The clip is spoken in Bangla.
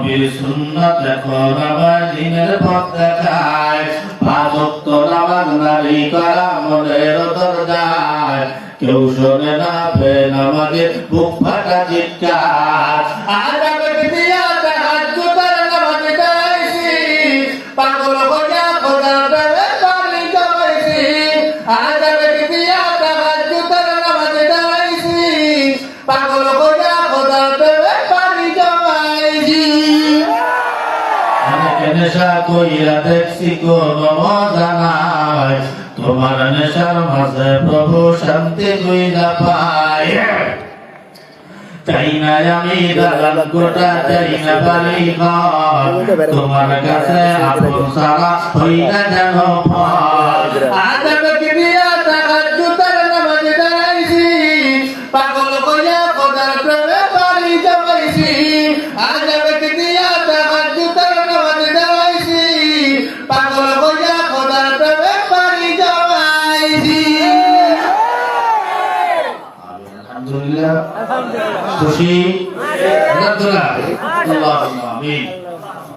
নবীর সুন্নাত এখন আমার দিনের পথ দেখায়। পাঁচ ওয়াক্ত নামাজ নারী করা মনের দরজায়, কেউ শোনে না ফের আমাদের বুক ফাটা চিৎকার। আজ আমি দিয়া তাহাজ্জুদের নামাজ গাইছি, পাগল হইয়া খোদার প্রেমে পানি জমাইছি। আজ আমি দিয়া তাহাজ্জুদের নামাজ গাইছি, পাগল হইয়া খোদার প্রেমে পানি জমাইছি। অনেকে নেশা কইরা দেখছি কোনো মজা নাই, তোমার নেশার মাঝে প্রভু শান্তি কইরা পায়। চাই না আমি দালাল গোটা, চাই না বাড়ি ঘর, তোমার কাছে আপন সারা হই না যেন ফল। আজ আমাকে দিয়া তাহাজ্জুদের নামাজ গাইছি, পাগল হইয়া খোদার প্রেমে পানি জমাইছি। আজ আমাকে দিয়া তাহাজ্জুদের নামাজ গাইছি, পাগল হইয়া খোদার প্রেমে পানি জমাইছি। আলহামদুলিল্লাহ, খুশি? আলহামদুলিল্লাহ, আল্লাহুম্মা আমিন।